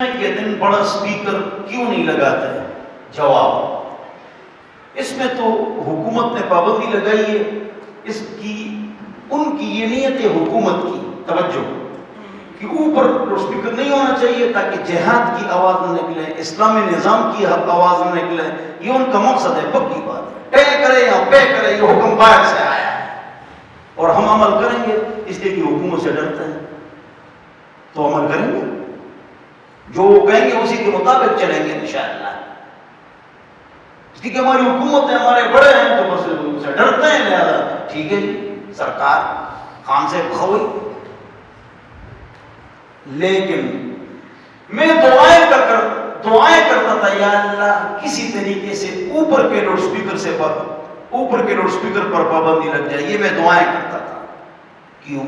کے دن بڑا سپیکر کیوں نہیں لگاتے؟ جواب، اس میں تو حکومت نے پابندی لگائی ہے، اس کی ان کی یہ نیت ہے حکومت کی، توجہ، کہ اوپر سپیکر نہیں ہونا چاہیے تاکہ جہاد کی آواز نہ نکلے، اسلامی نظام کی آواز نہ نکلے، یہ ان کا مقصد ہے، پکی بات ہے، ٹے کرے یا پے کرے، یہ حکم باہر سے آیا ہے اور ہم عمل کریں گے، اس لیے کہ حکومت سے ڈرتے ہیں تو عمل کریں گے، جو وہ کہیں گے اسی کے مطابق چلیں گے انشاءاللہ، اس لیے کہ ہماری حکومت ہے، ہمارے بڑے ہیں تو بس ان سے ڈرتے ہیں، لہذا ٹھیک ہے جی سرکار خان سے بخوئی، لیکن میں دعائیں کرتا تھا، یا اللہ کسی طریقے سے اوپر کے لاؤڈ سپیکر پر پابندی لگ جائے، یہ میں دعائیں کرتا تھا۔ کیوں؟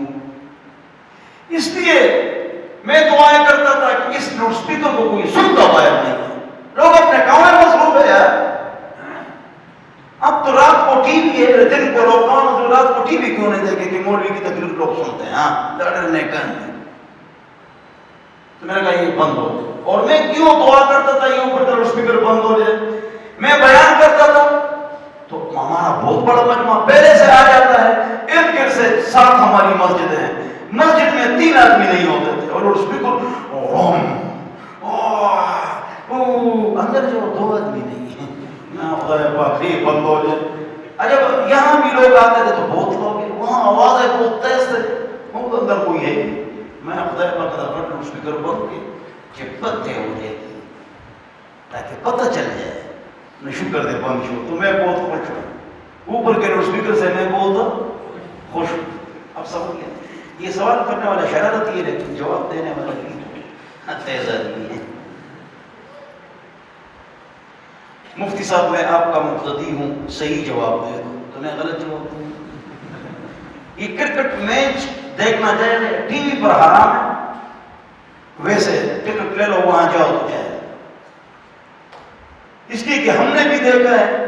اس لیے میں دعائیں کرتا تھا کہ اس لاؤڈ سپیکر کو کوئی سنتا باہر نہیں ہے، لوگ اپنے کام میں مصروف ہے یار، اب تو رات کو ٹی وی ہے، دن کو لوگ رات کو ٹی وی کیوں نہیں دیکھے کہ مولوی کی تقریر لوگ سنتے ہیں، ہاں لڑنے کہنے، تو میں نے کہا یہ بند ہو جائے، اور میں کیوں دعا کرتا تھا یہ اوپر لاؤڈ سپیکر بند ہو جائے، میں بیان کرتا تھا تو ہمارا بہت بڑا مجمع پہلے سے آ جاتا ہے، ارد گرد سے 7 ہماری مسجدیں ہیں، مسجد میں 3 آدمی نہیں ہوتے تھے، اور لاؤڈ سپیکر اندر جو 2 آدمی نہیں ہیں، خدا پاک یہ بند ہو جائے۔ اچھا یہاں بھی لوگ آتے تھے تو بہت لوگ ہیں، وہاں آوازیں بہت تیز تھے، اندر کوئی ہے، میں خدا پاک لاؤڈ سپیکر بند کے چپت دے ہو جائے گی تاکہ پتہ چل جائے، میں شکر دے بند شو، تو میں بہت خوش ہوں، اوپر کے لاؤڈ سپیکر سے میں بہت خوش ہوں۔ اب سمجھ گئے، یہ سوال کرنے والا شرارت یہ لیکن جواب دینے والا تیز آدمی ہے۔ مفتی صاحب میں آپ کا مقتدی ہوں، صحیح جواب دے دو تو میں غلط جواب دوں، یہ کرکٹ میچ دیکھنا چاہیے، ٹی وی پر حرام ہے، ویسے ٹکٹ لے لو وہاں جاؤ تو جائے، اس لیے کہ ہم نے بھی دیکھا ہے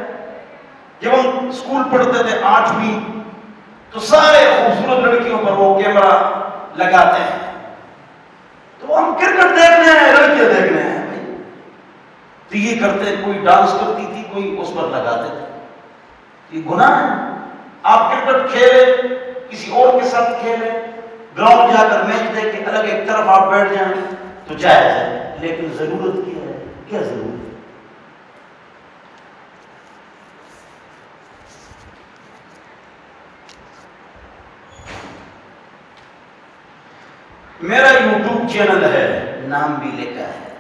جب ہم اسکول پڑھتے تھے 8ویں تو سارے خوبصورت لڑکیوں پر وہ کیمرہ لگاتے ہیں، تو ہم کرکٹ دیکھنے ہیں، لڑکیاں دیکھنے ہیں بھائی، تو یہ کرتے، کوئی ڈانس کرتی تھی، کوئی اس پر لگاتے تھے، یہ گناہ ہے۔ آپ کرکٹ کھیلیں، کسی اور کے ساتھ کھیلیں، گراؤنڈ جا کر میچ دیکھ کے الگ ایک طرف آپ بیٹھ جائیں تو جائز ہے، لیکن ضرورت کیا ہے؟ کیا ضرورت ہے؟ میرا یوٹیوب چینل ہے، نام بھی لکھا ہے،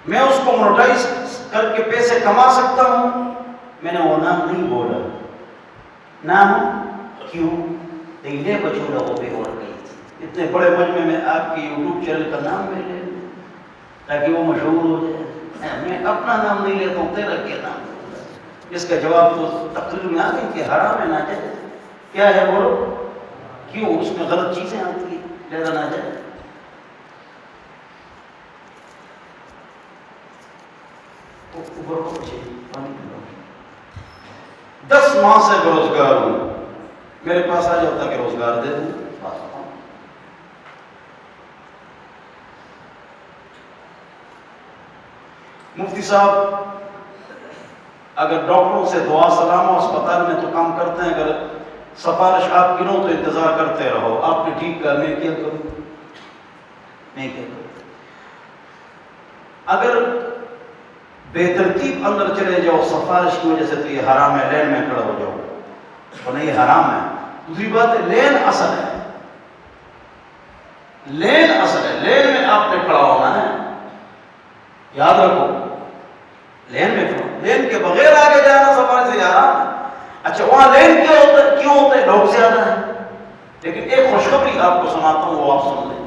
میں اس کو مونیٹائز کر کے پیسے کما سکتا ہوں، میں نے وہ نام نہیں بولا، نام کیوں؟ دیکھنے بچوں لوگوں پہ اور گئی تھی، اتنے بڑے مجمع میں آپ کے یوٹیوب چینل کا نام میں لے لوں تاکہ وہ مشہور ہو جائے، میں اپنا نام نہیں لیتا ہوں، تیرا کیا نام ہوگا؟ اس کا جواب تو تقریر میں آ گئی کہ حرام ہے، ناجائز کیا ہے بولو، کیوں؟ اس میں غلط چیزیں آتی ہیں، لہذا ناجائز۔ 10 ماہ سے بے روزگار ہوں، میرے پاس آ جاتا کہ روزگار دے دوں، مفتی صاحب اگر ڈاکٹروں سے دعا سلام ہو، اسپتال میں تو کام کرتے ہیں، اگر سفارش آپ کی نو تو انتظار کرتے رہو، آپ نے ٹھیک کہا، میں کیا کروں؟ میں کیا کروں؟ اگر بے ترتیب اندر چلے جاؤ سفارش کی وجہ سے تو یہ حرام ہے، لین میں کھڑا ہو جاؤ تو نہیں، حرام ہے۔ دوسری بات ہے لین اصل ہے، لین اصل ہے، لین میں آپ نے کھڑا ہونا ہے، یاد رکھو، لین میں کھڑا، لین کے بغیر آگے جانا سفارش سے حرام ہے۔ اچھا وہاں لین کیوں ہوتا ہے؟ لوگ زیادہ ہیں، لیکن ایک خوشخبری آپ کو سناتا ہوں، وہ آپ سن لیں،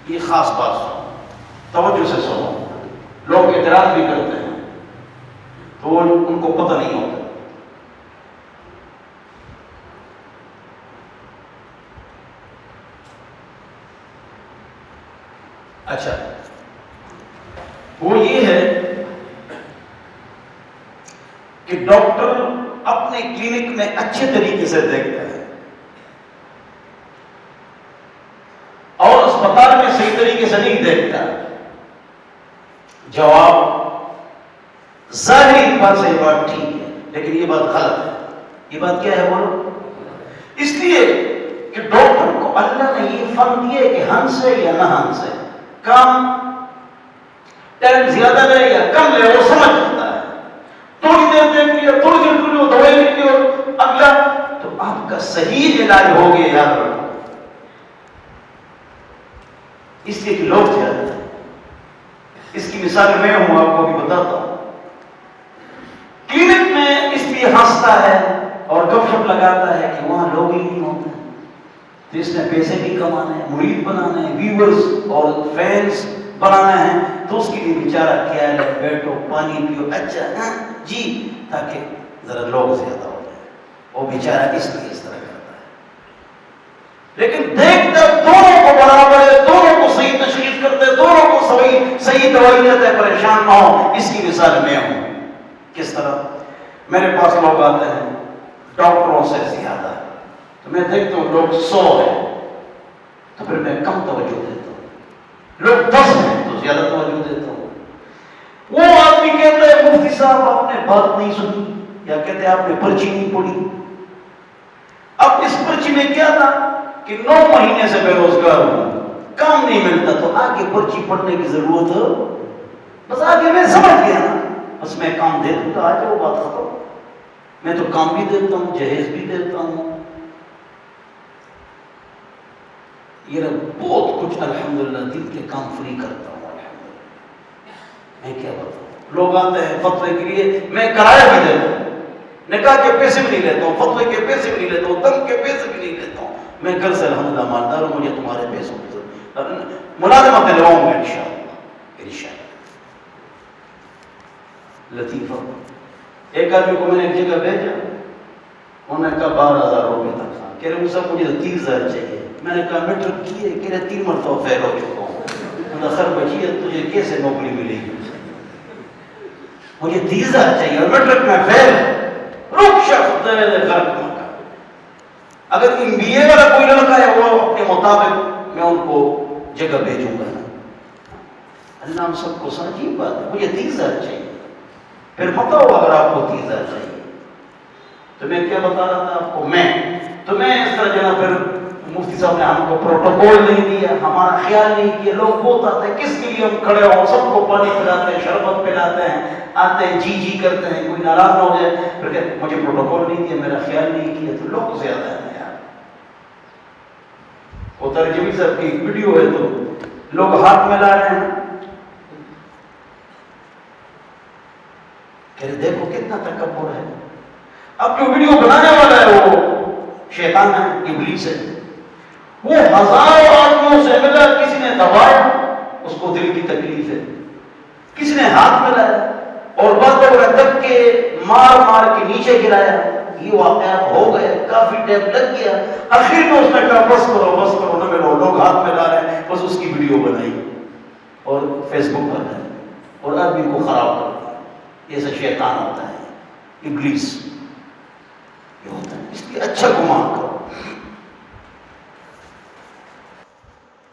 یہ خاص بات سنو، توجہ سے سنو، لوگ اعتراض بھی کرتے ہیں تو ان کو پتہ نہیں ہوتا۔ اچھا وہ یہ ہے کہ ڈاکٹر اپنے کلینک میں اچھے طریقے سے دیکھتا ہے اور اسپتال میں صحیح طریقے سے نہیں دیکھتا، جواب ظاہری اعتبار سے یہ بات ٹھیک ہے، لیکن یہ بات غلط ہے۔ یہ بات کیا ہے بولو؟ اس لیے کہ ڈاکٹر کو اللہ نے یہ فن دیا کہ ہنسے یا نہ ہنسے، کام ٹائم زیادہ لے یا کم لے وہ سمجھ سکتا ہے۔ تھوڑی دیر دیکھ لیا، تھوڑی دیر کے لیے دوائی لکھ لی اور اگلا، تو آپ کا صحیح علاج ہو گیا، یاد رکھو۔ اس لیے کہ لوگ زیادہ ہیں۔ اس کی مثال میں ہوں، آپ کو بھی بتاتا ہوں۔ کلینک میں اس لیے ہنستا ہے اور گپ شپ لگاتا ہے کہ وہاں لوگ ہی نہیں ہوتے ہیں، تو اس نے پیسے بھی کمانے ہیں، مرید بنانے ہیں، ویورز اور فینس بنانا ہے، تو اس کے لیے بیچارہ کیا ہے، بیٹھو پانی پیو، اچھا ہاں جی، تاکہ ذرا لوگ زیادہ ہو جائیں۔ وہ بیچارہ اس لیے اس طرح کرتا ہے، لیکن دیکھتا دونوں کو برابر ہے، دونوں کو صحیح تشخیص کرتے، دونوں کو صحیح دوائی دیتے، پریشان نہ ہو۔ اس کی مثال میں ہوں۔ کس طرح؟ میرے پاس لوگ آتے ہیں ڈاکٹروں سے زیادہ، تو میں دیکھتا ہوں لوگ 100 ہیں تو پھر میں کم توجہ دیتا ہوں، لوگ 10 ہیں تو زیادہ توجہ دیتا ہوں۔ وہ آدمی کہتا ہے مفتی صاحب آپ نے بات نہیں سنی، یا کہتے ہیں آپ نے پرچی نہیں پڑھی۔ اب اس پرچی میں کیا تھا کہ 9 مہینے سے بے روزگار ہوں، کام نہیں ملتا، تو آگے پرچی پڑھنے کی ضرورت ہو، بس آگے میں سمجھ گیا نا، بس میں کام دے دوں گا، آ جاؤ بات ختم۔ میں تو کام بھی دیتا ہوں، جہیز بھی دیتا ہوں، یہ بہت کچھ الحمدللہ دل کے کام فری کرتا ہوں الحمدللہ۔ میں کیا بتاؤں، لوگ آتے ہیں فتوے کے لیے، میں کرایہ بھی دیتا ہوں، نکاح کے پیسے بھی نہیں لیتا ہوں، فتوے کے پیسے بھی نہیں لیتا ہوں، دم کے پیسے بھی نہیں لیتا ہوں، میں گھر سے الحمدللہ مالدار ہوں، مجھے تمہارے پیسوں کی ضرورت، ملازمت دلواؤں گا انشاءاللہ انشاءاللہ۔ لطیفہ، ایک آدمی کو میں نے ایک جگہ بھیجا، انہوں نے کہا 12,000 روپے تک، کہہ رہے صاحب مجھے 30,000 چاہیے۔ میں نے کہا میٹرک کیے؟ کہہ رہے 3 مرتبہ فیل ہو چکا ہوں۔ میں نے خیر بچی ہے، تجھے کیسے نوکری ملے گی؟ مجھے 30,000 چاہیے اور میٹرک میں فیل۔ رک شخص دے گھر کا، اگر MBA والا کوئی لڑکا ہے وہ اپنے مطابق میں ان کو جگہ بھیجوں گا۔ اللہ ہم سب کو سمجھی بات ہے، مجھے 30,000 چاہیے، پھر بتاؤ اگر آپ کو 30,000 چاہیے تو میں کیا بتا رہا تھا آپ کو، تو میں اس طرح جو نا، پھر مفتی صاحب نے ہم کو پروٹوکول نہیں دیا، ہمارا خیال نہیں کیا، لوگ بہت آتے ہیں کس کے لیے ہم کھڑے ہوں، سب کو پانی پلاتے ہیں، شربت پلاتے ہیں، آتے ہیں جی کرتے ہیں، کوئی ناراض نہ ہو جائے، پھر کہ مجھے پروٹوکول نہیں دیا، میرا خیال نہیں کیا، تو لوگ زیادہ ہیں یار۔ وہ ترجمی صاحب کی ایک ویڈیو ہے تو لوگ ہاتھ میں لا رہے ہیں، کہ دیکھو کتنا تکبر ہے۔ اب جو ویڈیو بنانے والا ہے وہ شیطان ہے، ابلیس ہے، وہ ہزاروں آدمیوں سے ملا، کسی نے دبایا، اس کو دل کی تکلیف ہے، کسی نے ہاتھ میں لایا اور بعد میں دب کے مار کے نیچے گرایا، یہ واقعات ہو گئے، کافی ٹائم لگ گیا، آخر میں اس نے کہا بس کرو نہ ملو، لوگ ہاتھ میں لا رہے ہیں، بس اس کی ویڈیو بنائی اور فیس بک پر ہے اور آدمی کو خراب کر دیا۔ ایسا شیطان ہوتا ہے، ابلیس یہ ہوتا ہے، اس لیے اچھا گمان